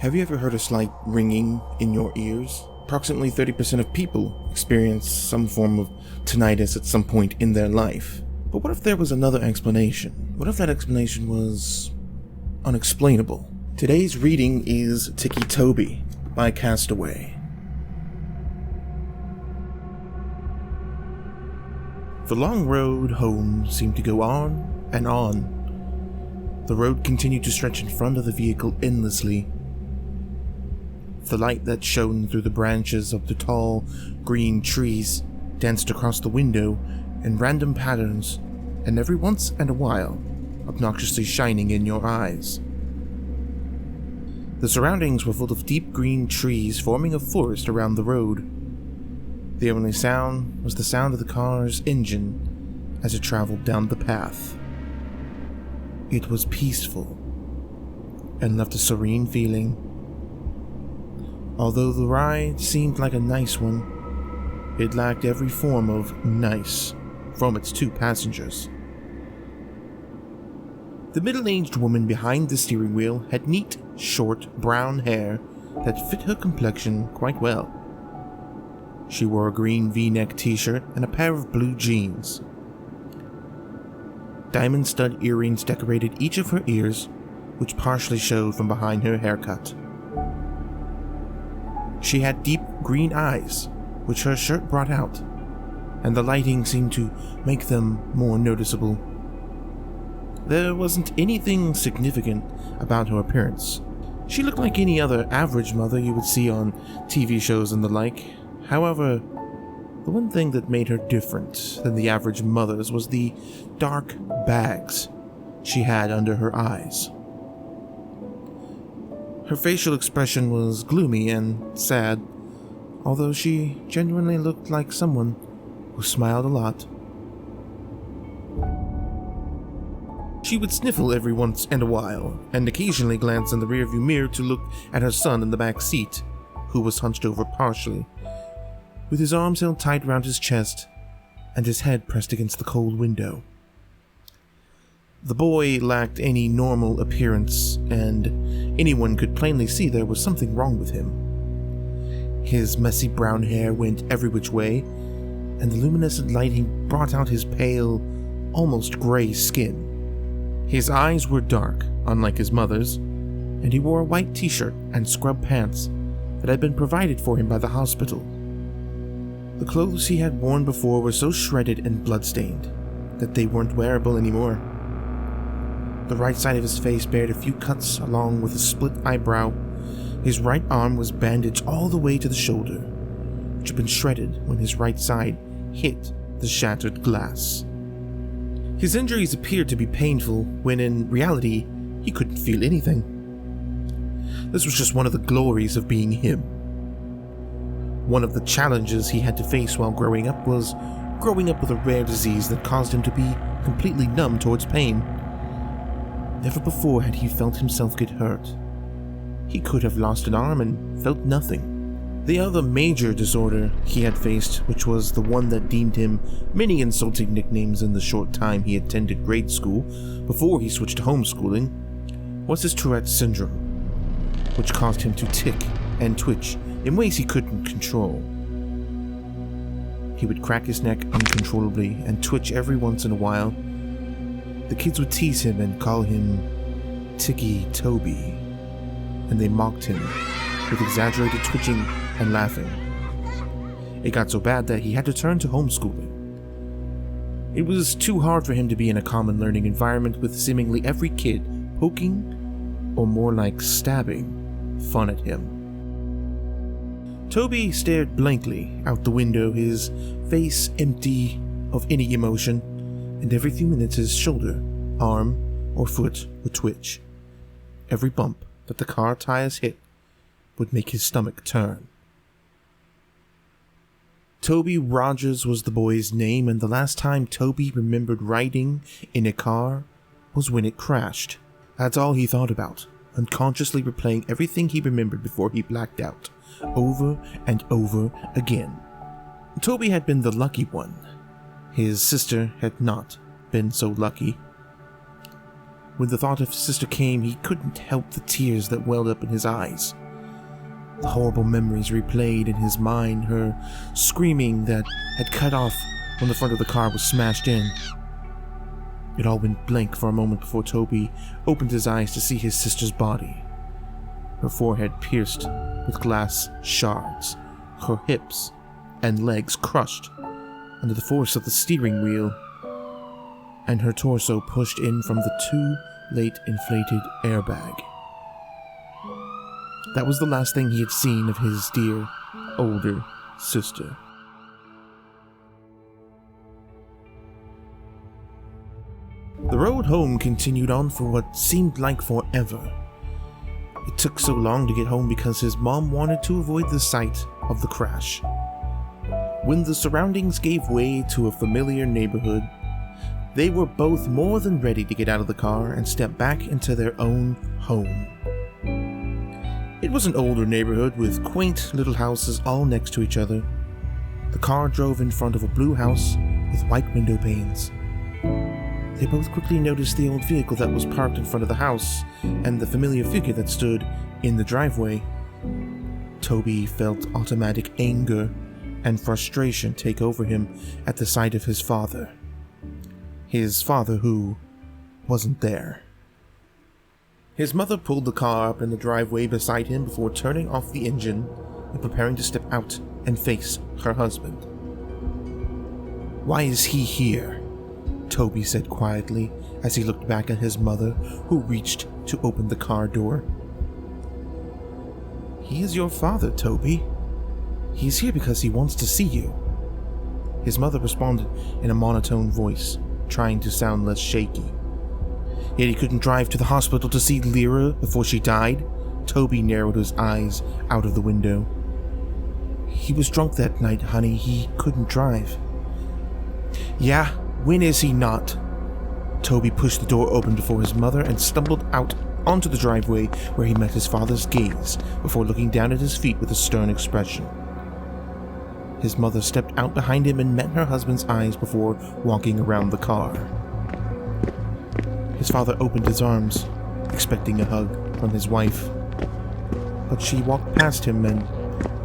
Have you ever heard a slight ringing in your ears? Approximately 30% of people experience some form of tinnitus at some point in their life. But what if there was another explanation? What if that explanation was unexplainable? Today's reading is Ticci Toby by Kastoway. The long road home seemed to go on and on. The road continued to stretch in front of the vehicle endlessly. The light that shone through the branches of the tall, green trees danced across the window in random patterns, and every once and a while, obnoxiously shining in your eyes. The surroundings were full of deep green trees forming a forest around the road. The only sound was the sound of the car's engine as it traveled down the path. It was peaceful and left a serene feeling. Although the ride seemed like a nice one, it lacked every form of nice from its two passengers. The middle-aged woman behind the steering wheel had neat, short, brown hair that fit her complexion quite well. She wore a green V-neck t-shirt and a pair of blue jeans. Diamond stud earrings decorated each of her ears, which partially showed from behind her haircut. She had deep green eyes, which her shirt brought out, and the lighting seemed to make them more noticeable. There wasn't anything significant about her appearance. She looked like any other average mother you would see on TV shows and the like. However, the one thing that made her different than the average mothers was the dark bags she had under her eyes. Her facial expression was gloomy and sad, although she genuinely looked like someone who smiled a lot. She would sniffle every once and a while, and occasionally glance in the rearview mirror to look at her son in the back seat, who was hunched over partially, with his arms held tight around his chest and his head pressed against the cold window. The boy lacked any normal appearance, and anyone could plainly see there was something wrong with him. His messy brown hair went every which way, and the luminescent lighting brought out his pale, almost gray skin. His eyes were dark, unlike his mother's, and he wore a white t-shirt and scrub pants that had been provided for him by the hospital. The clothes he had worn before were so shredded and bloodstained that they weren't wearable anymore. The right side of his face bared a few cuts along with a split eyebrow. His right arm was bandaged all the way to the shoulder, which had been shredded when his right side hit the shattered glass. His injuries appeared to be painful when in reality he couldn't feel anything. This was just one of the glories of being him. One of the challenges he had to face while growing up was growing up with a rare disease that caused him to be completely numb towards pain. Never before had he felt himself get hurt. He could have lost an arm and felt nothing. The other major disorder he had faced, which was the one that deemed him many insulting nicknames in the short time he attended grade school before he switched to homeschooling, was his Tourette's syndrome, which caused him to tick and twitch in ways he couldn't control. He would crack his neck uncontrollably and twitch every once in a while. The kids would tease him and call him Ticci Toby, and they mocked him with exaggerated twitching and laughing. It got so bad that he had to turn to homeschooling. It was too hard for him to be in a common learning environment with seemingly every kid poking, or more like stabbing, fun at him. Toby stared blankly out the window, his face empty of any emotion, and every few minutes his shoulder, arm, or foot would twitch. Every bump that the car tires hit would make his stomach turn. Toby Rogers was the boy's name, and the last time Toby remembered riding in a car was when it crashed. That's all he thought about, unconsciously replaying everything he remembered before he blacked out, over and over again. Toby had been the lucky one. His sister had not been so lucky. When the thought of his sister came, he couldn't help the tears that welled up in his eyes. The horrible memories replayed in his mind, her screaming that had cut off when the front of the car was smashed in. It all went blank for a moment before Toby opened his eyes to see his sister's body. Her forehead pierced with glass shards, her hips and legs crushed under the force of the steering wheel, and her torso pushed in from the too late inflated airbag. That was the last thing he had seen of his dear, older sister. The road home continued on for what seemed like forever. It took so long to get home because his mom wanted to avoid the sight of the crash. When the surroundings gave way to a familiar neighborhood, they were both more than ready to get out of the car and step back into their own home. It was an older neighborhood with quaint little houses all next to each other. The car drove in front of a blue house with white window panes. They both quickly noticed the old vehicle that was parked in front of the house and the familiar figure that stood in the driveway. Toby felt automatic anger and frustration take over him at the sight of his father. His father who wasn't there. His mother pulled the car up in the driveway beside him before turning off the engine and preparing to step out and face her husband. "Why is he here?" Toby said quietly as he looked back at his mother, who reached to open the car door. "He is your father, Toby. He's here because he wants to see you," his mother responded in a monotone voice, trying to sound less shaky. "Yet he couldn't drive to the hospital to see Lyra before she died?" Toby narrowed his eyes out of the window. "He was drunk that night, honey. He couldn't drive." "Yeah? When is he not?" Toby pushed the door open before his mother and stumbled out onto the driveway where he met his father's gaze before looking down at his feet with a stern expression. His mother stepped out behind him and met her husband's eyes before walking around the car. His father opened his arms, expecting a hug from his wife, but she walked past him and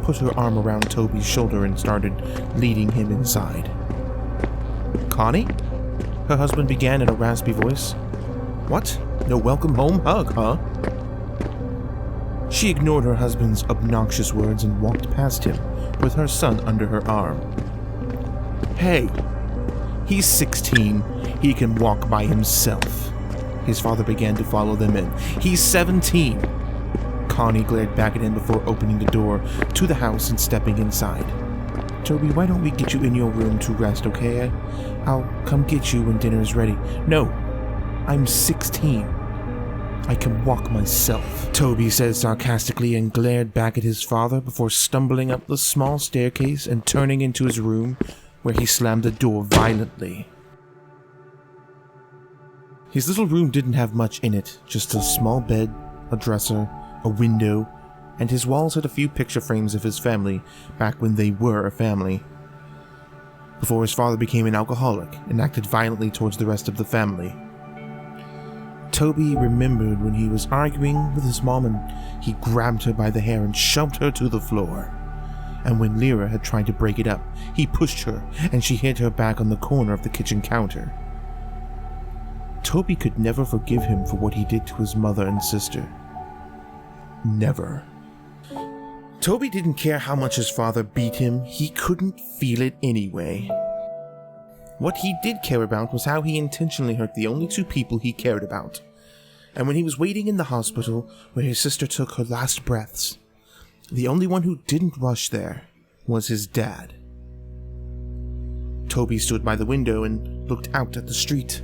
put her arm around Toby's shoulder and started leading him inside. "Connie?" her husband began in a raspy voice. "What? No welcome home hug, huh?" She ignored her husband's obnoxious words and walked past him with her son under her arm. "Hey, he's 16. He can walk by himself." His father began to follow them in. "He's 17. Connie glared back at him before opening the door to the house and stepping inside. "Toby, why don't we get you in your room to rest, okay? I'll come get you when dinner is ready." "No, I'm 16. I can walk myself," Toby said sarcastically and glared back at his father before stumbling up the small staircase and turning into his room, where he slammed the door violently. His little room didn't have much in it, just a small bed, a dresser, a window, and his walls had a few picture frames of his family back when they were a family. Before his father became an alcoholic and acted violently towards the rest of the family. Toby remembered when he was arguing with his mom and he grabbed her by the hair and shoved her to the floor. And when Lyra had tried to break it up, he pushed her and she hit her back on the corner of the kitchen counter. Toby could never forgive him for what he did to his mother and sister. Never. Toby didn't care how much his father beat him, he couldn't feel it anyway. What he did care about was how he intentionally hurt the only two people he cared about. And when he was waiting in the hospital where his sister took her last breaths, the only one who didn't rush there was his dad. Toby stood by the window and looked out at the street.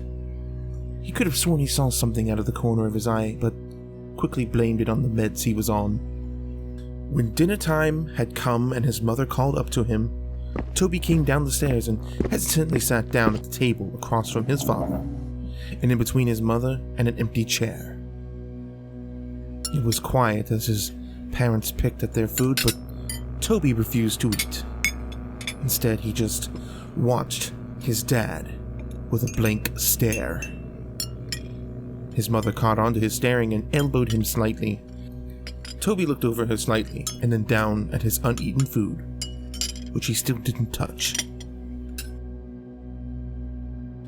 He could have sworn he saw something out of the corner of his eye, but quickly blamed it on the meds he was on. When dinner time had come and his mother called up to him, Toby came down the stairs and hesitantly sat down at the table across from his father, and in between his mother and an empty chair. It was quiet as his parents picked at their food, but Toby refused to eat. Instead, he just watched his dad with a blank stare. His mother caught on to his staring and elbowed him slightly. Toby looked over her slightly and then down at his uneaten food, which he still didn't touch.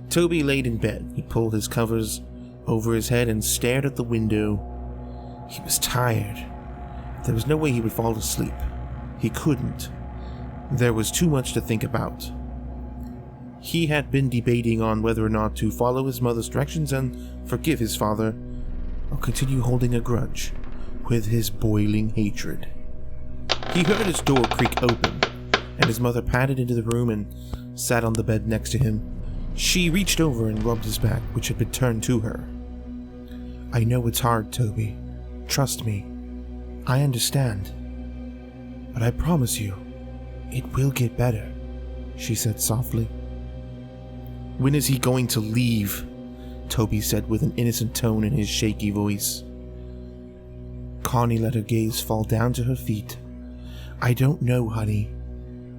Toby laid in bed. He pulled his covers over his head and stared at the window. He was tired. There was no way he would fall asleep. He couldn't. There was too much to think about. He had been debating on whether or not to follow his mother's directions and forgive his father, or continue holding a grudge with his boiling hatred. He heard his door creak open, and his mother padded into the room and sat on the bed next to him. She reached over and rubbed his back, which had been turned to her. "I know it's hard, Toby. Trust me. I understand. But I promise you, it will get better," she said softly. "When is he going to leave?" Toby said with an innocent tone in his shaky voice. Connie let her gaze fall down to her feet. "I don't know, honey.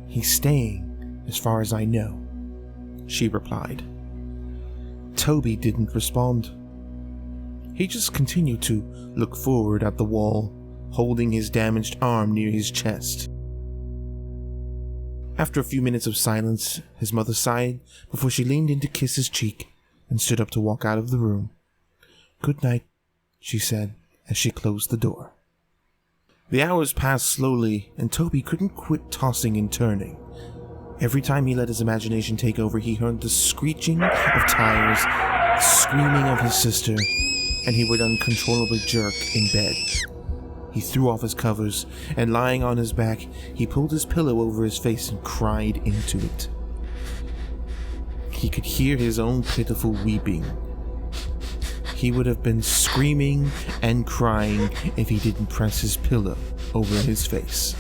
He's staying, as far as I know," she replied. Toby didn't respond. He just continued to look forward at the wall, holding his damaged arm near his chest. After a few minutes of silence, his mother sighed before she leaned in to kiss his cheek and stood up to walk out of the room. "Good night," she said as she closed the door. The hours passed slowly, and Toby couldn't quit tossing and turning. Every time he let his imagination take over, he heard the screeching of tires, the screaming of his sister, and he would uncontrollably jerk in bed. He threw off his covers, and lying on his back, he pulled his pillow over his face and cried into it. He could hear his own pitiful weeping. He would have been screaming and crying if he didn't press his pillow over his face.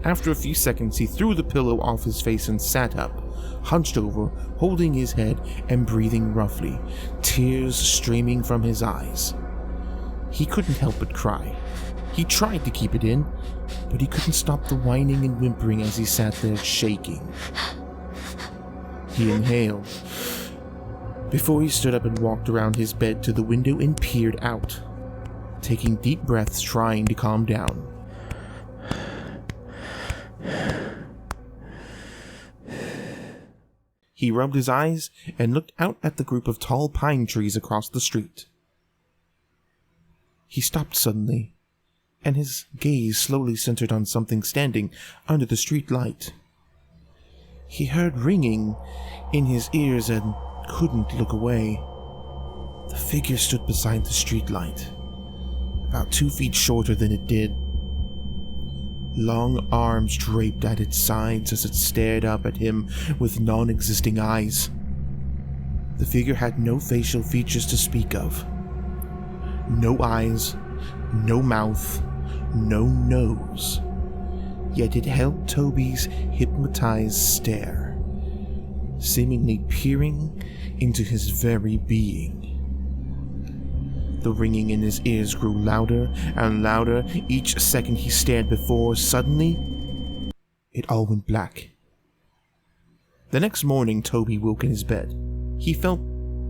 After a few seconds, he threw the pillow off his face and sat up, hunched over, holding his head and breathing roughly, tears streaming from his eyes. He couldn't help but cry. He tried to keep it in, but he couldn't stop the whining and whimpering as he sat there shaking. He inhaled before he stood up and walked around his bed to the window and peered out, taking deep breaths, trying to calm down. He rubbed his eyes and looked out at the group of tall pine trees across the street. He stopped suddenly, and his gaze slowly centered on something standing under the street light. He heard ringing in his ears and couldn't look away. The figure stood beside the street light, about 2 feet shorter than it did. Long arms draped at its sides as it stared up at him with non-existing eyes. The figure had no facial features to speak of. No eyes, no mouth, no nose. Yet it held Toby's hypnotized stare, seemingly peering into his very being. The ringing in his ears grew louder and louder each second he stared before, suddenly, it all went black. The next morning, Toby woke in his bed. He felt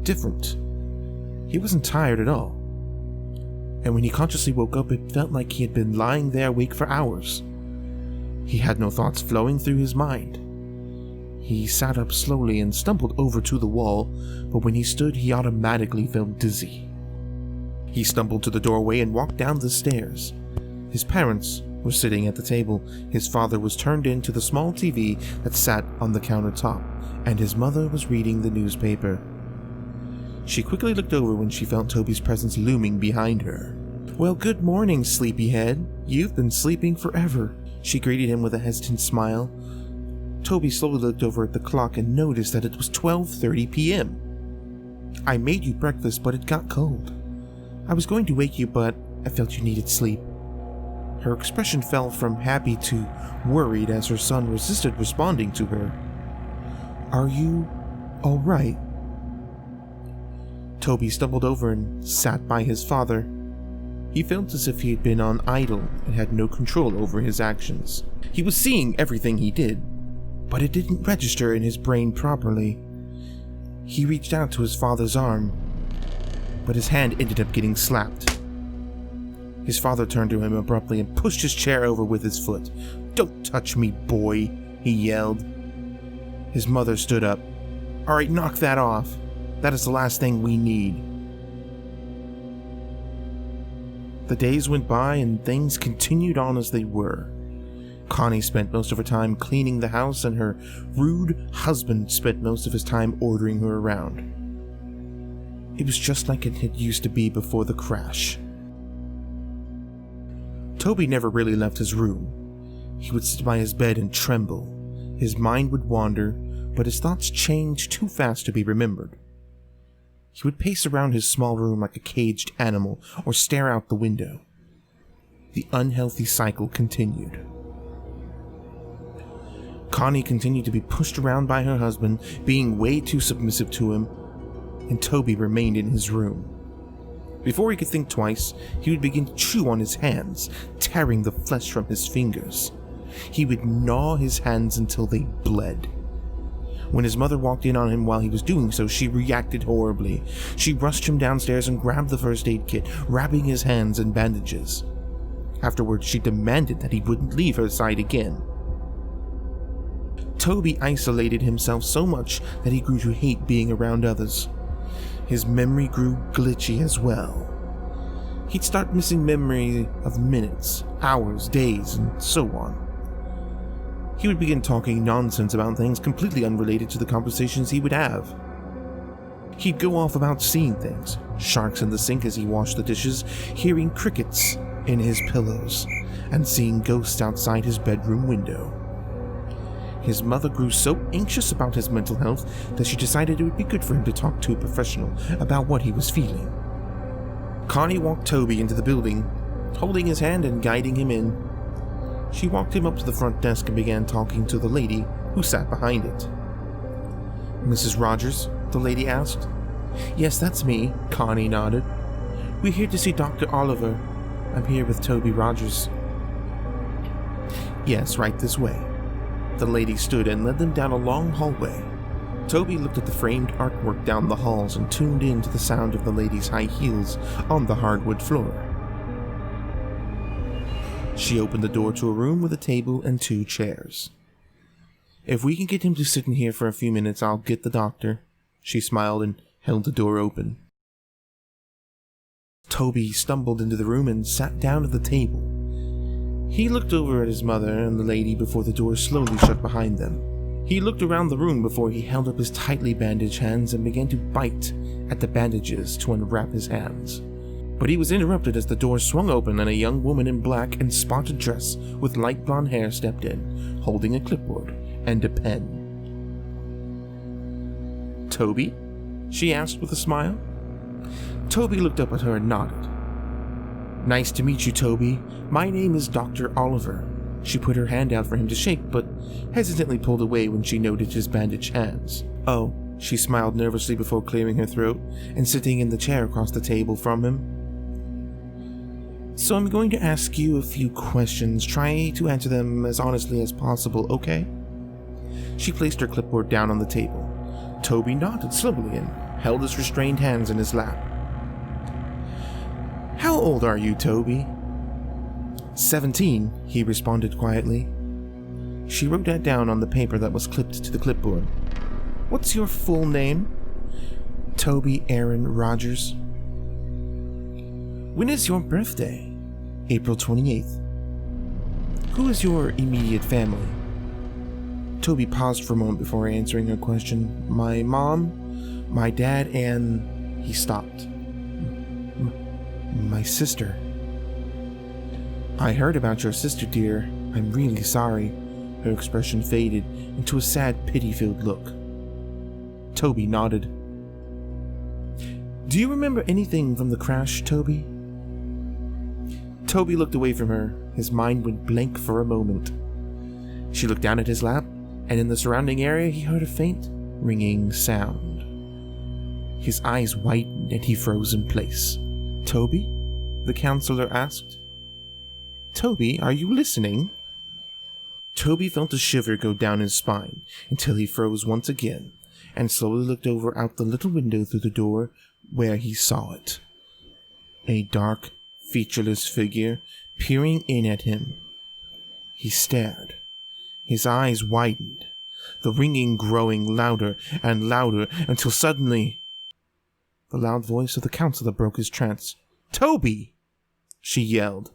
different. He wasn't tired at all. And when he consciously woke up, it felt like he had been lying there awake for hours. He had no thoughts flowing through his mind. He sat up slowly and stumbled over to the wall, but when he stood, he automatically felt dizzy. He stumbled to the doorway and walked down the stairs. His parents were sitting at the table. His father was turned into the small TV that sat on the countertop, and his mother was reading the newspaper. She quickly looked over when she felt Toby's presence looming behind her. "Well, good morning, sleepyhead. You've been sleeping forever," she greeted him with a hesitant smile. Toby slowly looked over at the clock and noticed that it was 12:30 p.m. "I made you breakfast, but it got cold. I was going to wake you, but I felt you needed sleep." Her expression fell from happy to worried as her son resisted responding to her. "Are you all right?" Toby stumbled over and sat by his father. He felt as if he had been on idle and had no control over his actions. He was seeing everything he did, but it didn't register in his brain properly. He reached out to his father's arm, but his hand ended up getting slapped. His father turned to him abruptly and pushed his chair over with his foot. "Don't touch me, boy," he yelled. His mother stood up. "All right, knock that off. That is the last thing we need." The days went by and things continued on as they were. Connie spent most of her time cleaning the house, and her rude husband spent most of his time ordering her around. It was just like it had used to be before the crash. Toby never really left his room. He would sit by his bed and tremble. His mind would wander, but his thoughts changed too fast to be remembered. He would pace around his small room like a caged animal or stare out the window. The unhealthy cycle continued. Connie continued to be pushed around by her husband, being way too submissive to him, and Toby remained in his room. Before he could think twice, he would begin to chew on his hands, tearing the flesh from his fingers. He would gnaw his hands until they bled. When his mother walked in on him while he was doing so, she reacted horribly. She rushed him downstairs and grabbed the first aid kit, wrapping his hands in bandages. Afterwards, she demanded that he wouldn't leave her side again. Toby isolated himself so much that he grew to hate being around others. His memory grew glitchy as well. He'd start missing memory of minutes, hours, days, and so on. He would begin talking nonsense about things completely unrelated to the conversations he would have. He'd go off about seeing things, sharks in the sink as he washed the dishes, hearing crickets in his pillows, and seeing ghosts outside his bedroom window. His mother grew so anxious about his mental health that she decided it would be good for him to talk to a professional about what he was feeling. Connie walked Toby into the building, holding his hand and guiding him in. She walked him up to the front desk and began talking to the lady who sat behind it. "Mrs. Rogers?" the lady asked. "Yes, that's me," Connie nodded. "We're here to see Dr. Oliver. I'm here with Toby Rogers." "Yes, right this way." The lady stood and led them down a long hallway. Toby looked at the framed artwork down the halls and tuned in to the sound of the lady's high heels on the hardwood floor. She opened the door to a room with a table and 2 chairs. "If we can get him to sit in here for a few minutes, I'll get the doctor." She smiled and held the door open. Toby stumbled into the room and sat down at the table. He looked over at his mother and the lady before the door slowly shut behind them. He looked around the room before he held up his tightly bandaged hands and began to bite at the bandages to unwrap his hands. But he was interrupted as the door swung open and a young woman in black and spotted dress with light blonde hair stepped in, holding a clipboard and a pen. "Toby?" she asked with a smile. Toby looked up at her and nodded. "Nice to meet you, Toby. My name is Dr. Oliver." She put her hand out for him to shake, but hesitantly pulled away when she noted his bandaged hands. "Oh," she smiled nervously before clearing her throat and sitting in the chair across the table from him. "So I'm going to ask you a few questions. Try to answer them as honestly as possible, okay?" She placed her clipboard down on the table. Toby nodded slowly and held his restrained hands in his lap. "How old are you, Toby?" 17, he responded quietly. She wrote that down on the paper that was clipped to the clipboard. "What's your full name?" "Toby Aaron Rogers." "When is your birthday?" "April 28th. "Who is your immediate family?" Toby paused for a moment before answering her question. "My mom, my dad, and..." He stopped. "My sister." "I heard about your sister, dear. I'm really sorry." Her expression faded into a sad, pity-filled look. Toby nodded. "Do you remember anything from the crash, Toby?" Toby looked away from her. His mind went blank for a moment. She looked down at his lap, and in the surrounding area he heard a faint, ringing sound. His eyes widened and he froze in place. "Toby?" the counselor asked. "Toby, are you listening?" Toby felt a shiver go down his spine until he froze once again, and slowly looked over out the little window through the door where he saw it. A dark, featureless figure peering in at him. He stared. His eyes widened, the ringing growing louder and louder until suddenly the loud voice of the counselor broke his trance. "Toby!" she yelled.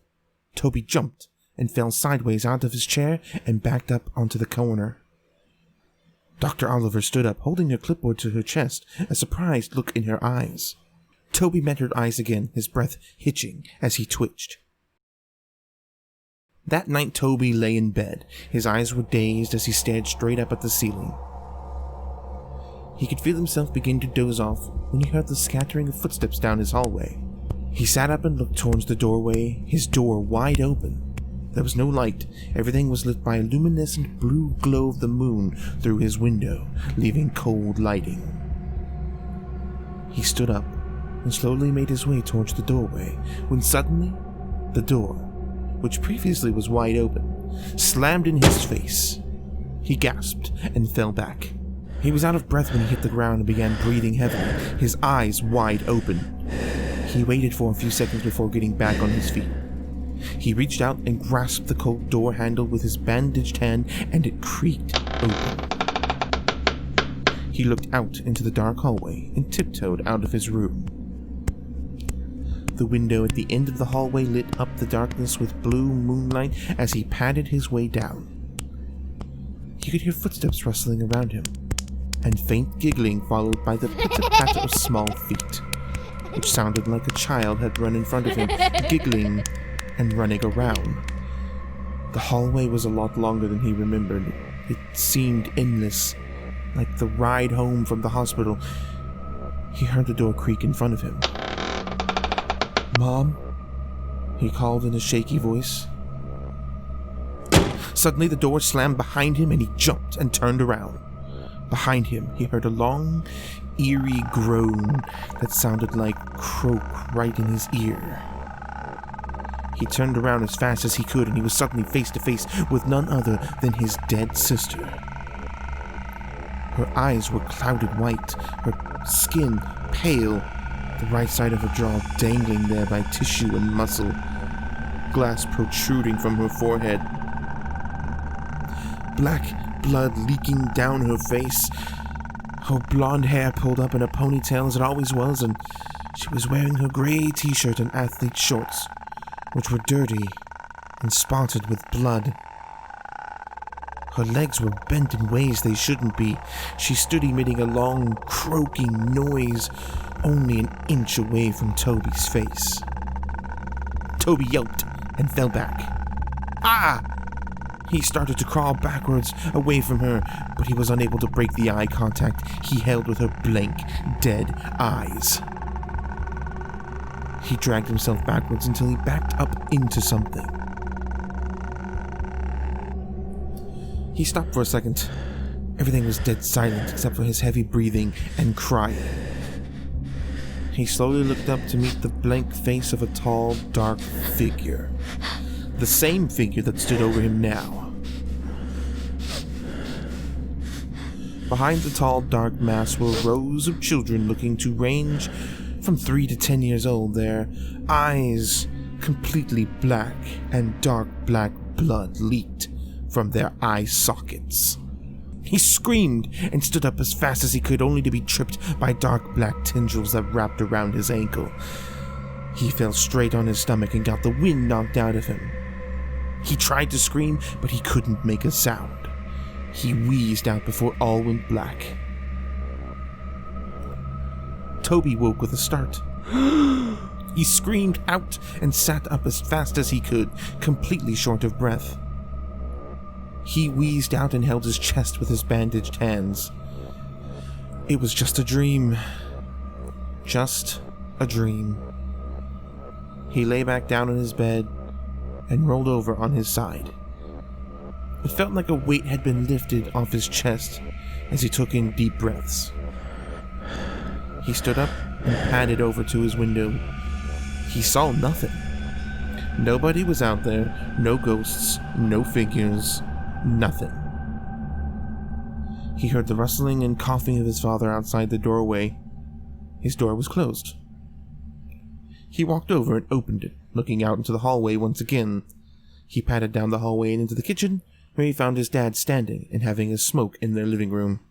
Toby jumped and fell sideways out of his chair and backed up onto the corner. Dr. Oliver stood up, holding her clipboard to her chest, a surprised look in her eyes. Toby met her eyes again, his breath hitching as he twitched. That night Toby lay in bed. His eyes were dazed as he stared straight up at the ceiling. He could feel himself begin to doze off when he heard the scattering of footsteps down his hallway. He sat up and looked towards the doorway, his door wide open. There was no light. Everything was lit by a luminescent blue glow of the moon through his window, leaving cold lighting. He stood up and slowly made his way towards the doorway, when suddenly, the door, which previously was wide open, slammed in his face. He gasped and fell back. He was out of breath when he hit the ground and began breathing heavily, his eyes wide open. He waited for a few seconds before getting back on his feet. He reached out and grasped the cold door handle with his bandaged hand, and it creaked open. He looked out into the dark hallway and tiptoed out of his room. The window at the end of the hallway lit up the darkness with blue moonlight as he padded his way down. He could hear footsteps rustling around him, and faint giggling followed by the pitter-patter of small feet, which sounded like a child had run in front of him, giggling and running around. The hallway was a lot longer than he remembered. It seemed endless, like the ride home from the hospital. He heard the door creak in front of him. "Mom?" he called in a shaky voice. Suddenly the door slammed behind him and he jumped and turned around. Behind him, he heard a long, eerie groan that sounded like croak right in his ear. He turned around as fast as he could, and he was suddenly face to face with none other than his dead sister. Her eyes were clouded white, her skin pale, the right side of her jaw dangling there by tissue and muscle, glass protruding from her forehead. Black blood leaking down her face, her blonde hair pulled up in a ponytail as it always was, and she was wearing her gray t-shirt and athlete shorts, which were dirty and spotted with blood. Her legs were bent in ways they shouldn't be. She stood emitting a long, croaking noise only an inch away from Toby's face. Toby yelped and fell back. "Ah!" He started to crawl backwards away from her, but he was unable to break the eye contact he held with her blank, dead eyes. He dragged himself backwards until he backed up into something. He stopped for a second. Everything was dead silent except for his heavy breathing and crying. He slowly looked up to meet the blank face of a tall, dark figure. The same figure that stood over him now. Behind the tall, dark mass were rows of children looking to range from 3 to 10 years old, their eyes completely black, and dark black blood leaked from their eye sockets. He screamed and stood up as fast as he could, only to be tripped by dark black tendrils that wrapped around his ankle. He fell straight on his stomach and got the wind knocked out of him. He tried to scream, but he couldn't make a sound. He wheezed out before all went black. Toby woke with a start. He screamed out and sat up as fast as he could, completely short of breath. He wheezed out and held his chest with his bandaged hands. It was just a dream. Just a dream. He lay back down in his bed and rolled over on his side. It felt like a weight had been lifted off his chest as he took in deep breaths. He stood up and padded over to his window. He saw nothing. Nobody was out there, no ghosts, no figures, nothing. He heard the rustling and coughing of his father outside the doorway. His door was closed. He walked over and opened it, looking out into the hallway once again. He padded down the hallway and into the kitchen, where he found his dad standing and having a smoke in their living room.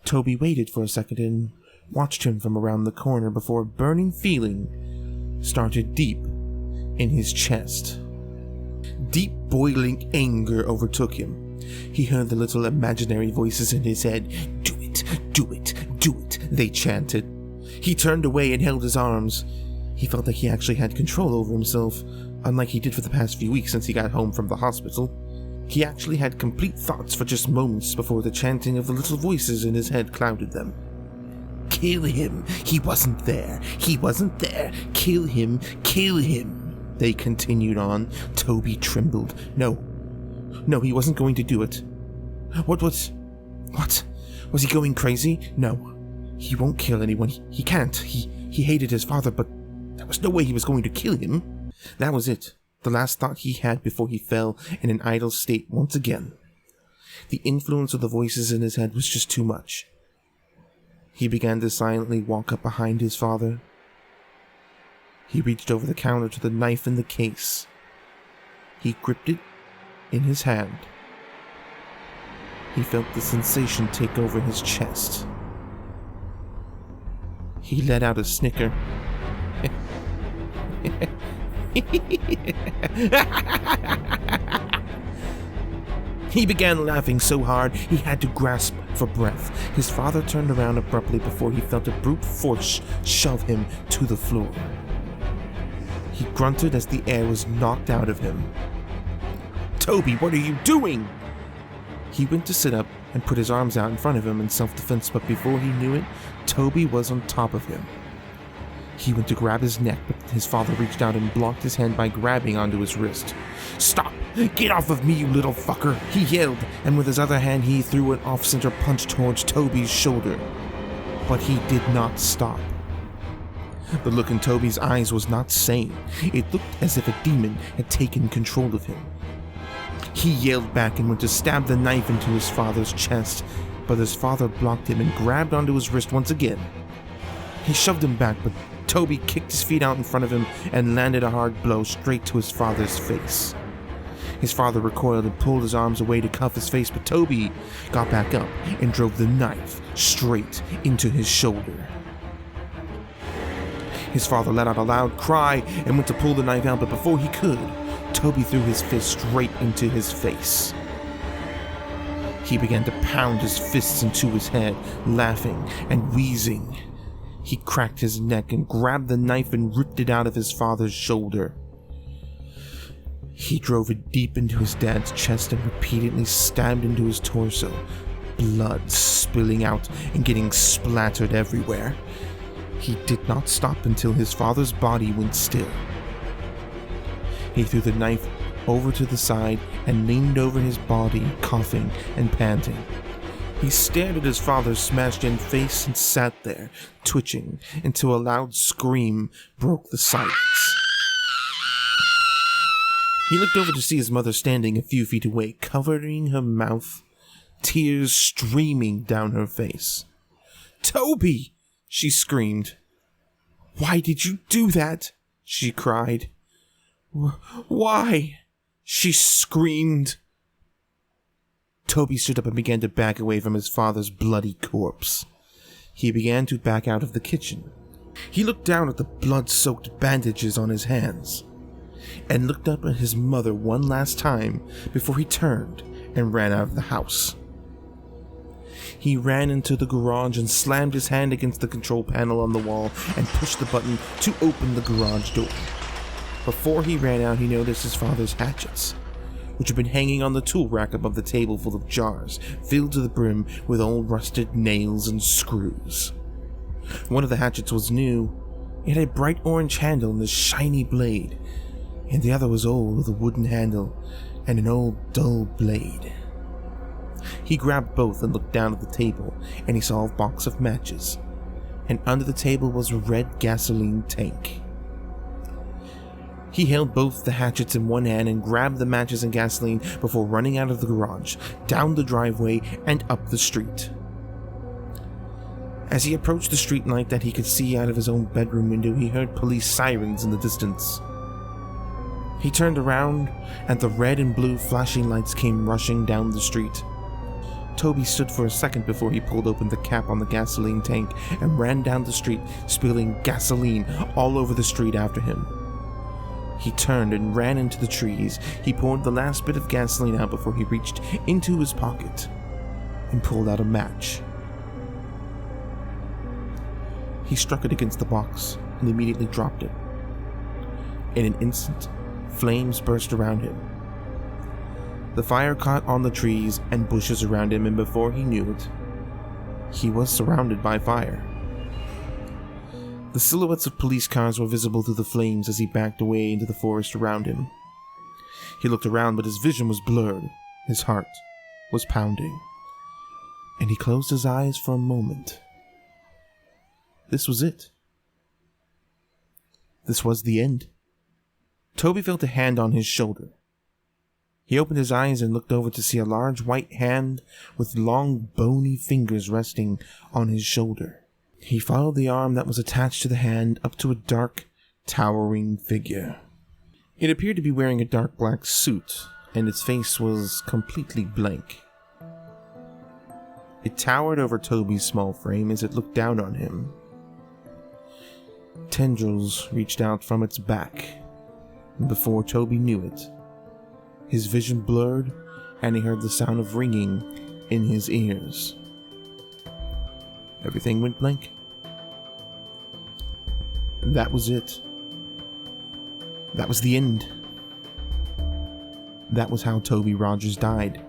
Toby waited for a second and watched him from around the corner before a burning feeling started deep in his chest. Deep boiling anger overtook him. He heard the little imaginary voices in his head. "Do it, do it, do it," they chanted. He turned away and held his arms. He felt like he actually had control over himself, unlike he did for the past few weeks since he got home from the hospital. He actually had complete thoughts for just moments before the chanting of the little voices in his head clouded them. "Kill him! He wasn't there! He wasn't there! Kill him! Kill him!" They continued on. Toby trembled. No, he wasn't going to do it. What? Was he going crazy? No, he won't kill anyone. He can't. He hated his father, but there was no way he was going to kill him. That was it. The last thought he had before he fell in an idle state once again. The influence of the voices in his head was just too much. He began to silently walk up behind his father. He reached over the counter to the knife in the case. He gripped it in his hand. He felt the sensation take over his chest. He let out a snicker. He began laughing so hard he had to grasp for breath. His father turned around abruptly before he felt a brute force shove him to the floor. He grunted as the air was knocked out of him. "Toby, what are you doing?" He went to sit up and put his arms out in front of him in self-defense, but before he knew it, Toby was on top of him. He went to grab his neck, but his father reached out and blocked his hand by grabbing onto his wrist. "Stop! Get off of me, you little fucker!" he yelled, and with his other hand he threw an off-center punch towards Toby's shoulder. But he did not stop. The look in Toby's eyes was not sane. It looked as if a demon had taken control of him. He yelled back and went to stab the knife into his father's chest, but his father blocked him and grabbed onto his wrist once again. He shoved him back, but Toby kicked his feet out in front of him and landed a hard blow straight to his father's face. His father recoiled and pulled his arms away to cuff his face, but Toby got back up and drove the knife straight into his shoulder. His father let out a loud cry and went to pull the knife out, but before he could, Toby threw his fist straight into his face. He began to pound his fists into his head, laughing and wheezing. He cracked his neck and grabbed the knife and ripped it out of his father's shoulder. He drove it deep into his dad's chest and repeatedly stabbed into his torso, blood spilling out and getting splattered everywhere. He did not stop until his father's body went still. He threw the knife over to the side and leaned over his body, coughing and panting. He stared at his father's smashed-in face and sat there, twitching, until a loud scream broke the silence. He looked over to see his mother standing a few feet away, covering her mouth, tears streaming down her face. "Toby!" she screamed. "Why did you do that?" she cried. "Why?" she screamed. Toby stood up and began to back away from his father's bloody corpse. He began to back out of the kitchen. He looked down at the blood-soaked bandages on his hands, and looked up at his mother one last time before he turned and ran out of the house. He ran into the garage and slammed his hand against the control panel on the wall and pushed the button to open the garage door. Before he ran out, he noticed his father's hatchets, which had been hanging on the tool rack above the table full of jars, filled to the brim with old rusted nails and screws. One of the hatchets was new. It had a bright orange handle and a shiny blade, and the other was old with a wooden handle and an old dull blade. He grabbed both and looked down at the table, and he saw a box of matches, and under the table was a red gasoline tank. He held both the hatchets in one hand and grabbed the matches and gasoline before running out of the garage, down the driveway, and up the street. As he approached the street light that he could see out of his own bedroom window, he heard police sirens in the distance. He turned around, and the red and blue flashing lights came rushing down the street. Toby stood for a second before he pulled open the cap on the gasoline tank and ran down the street, spilling gasoline all over the street after him. He turned and ran into the trees. He poured the last bit of gasoline out before he reached into his pocket and pulled out a match. He struck it against the box and immediately dropped it. In an instant, flames burst around him. The fire caught on the trees and bushes around him, and before he knew it, he was surrounded by fire. The silhouettes of police cars were visible through the flames as he backed away into the forest around him. He looked around, but his vision was blurred. His heart was pounding, and he closed his eyes for a moment. This was it. This was the end. Toby felt a hand on his shoulder. He opened his eyes and looked over to see a large white hand with long bony fingers resting on his shoulder. He followed the arm that was attached to the hand up to a dark, towering figure. It appeared to be wearing a dark black suit, and its face was completely blank. It towered over Toby's small frame as it looked down on him. Tendrils reached out from its back, and before Toby knew it, his vision blurred and he heard the sound of ringing in his ears. Everything went blank. That was it. That was the end. That was how Toby Rogers died.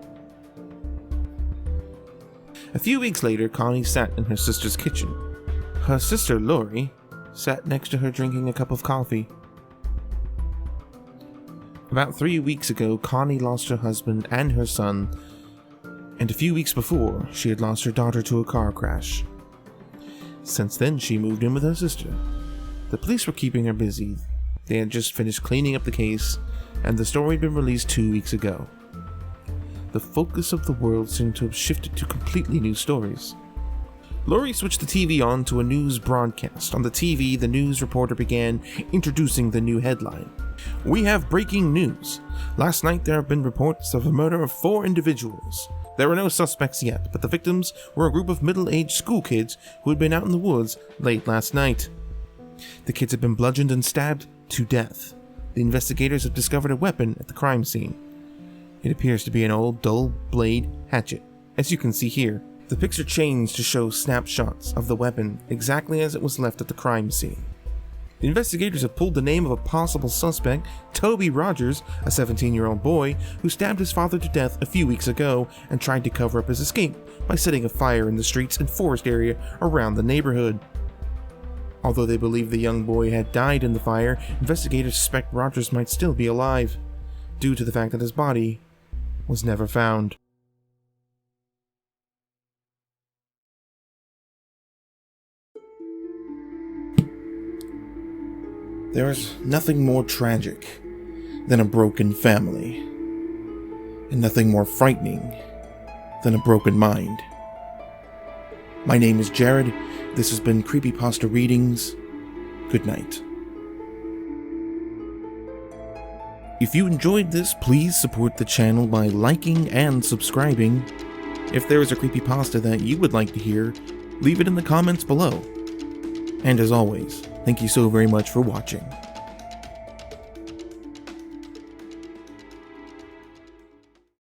A few weeks later, Connie sat in her sister's kitchen. Her sister, Lori, sat next to her drinking a cup of coffee. About 3 weeks ago, Connie lost her husband and her son, and a few weeks before, she had lost her daughter to a car crash. Since then, she moved in with her sister. The police were keeping her busy. They had just finished cleaning up the case, and the story had been released 2 weeks ago. The focus of the world seemed to have shifted to completely new stories. Lori switched the TV on to a news broadcast. On the TV, the news reporter began introducing the new headline. "We have breaking news. Last night there have been reports of a murder of 4 individuals. There were no suspects yet, but the victims were a group of middle-aged school kids who had been out in the woods late last night. The kids had been bludgeoned and stabbed to death. The investigators have discovered a weapon at the crime scene. It appears to be an old dull blade hatchet, as you can see here." The picture changed to show snapshots of the weapon exactly as it was left at the crime scene. The investigators have pulled the name of a possible suspect, Toby Rogers, a 17-year-old boy who stabbed his father to death a few weeks ago and tried to cover up his escape by setting a fire in the streets and forest area around the neighborhood. Although they believe the young boy had died in the fire, investigators suspect Rogers might still be alive, due to the fact that his body was never found. There is nothing more tragic than a broken family, and nothing more frightening than a broken mind. My name is Jared. This has been Creepypasta Readings. Good night. If you enjoyed this, please support the channel by liking and subscribing. If there is a creepypasta that you would like to hear, leave it in the comments below. And as always, thank you so very much for watching.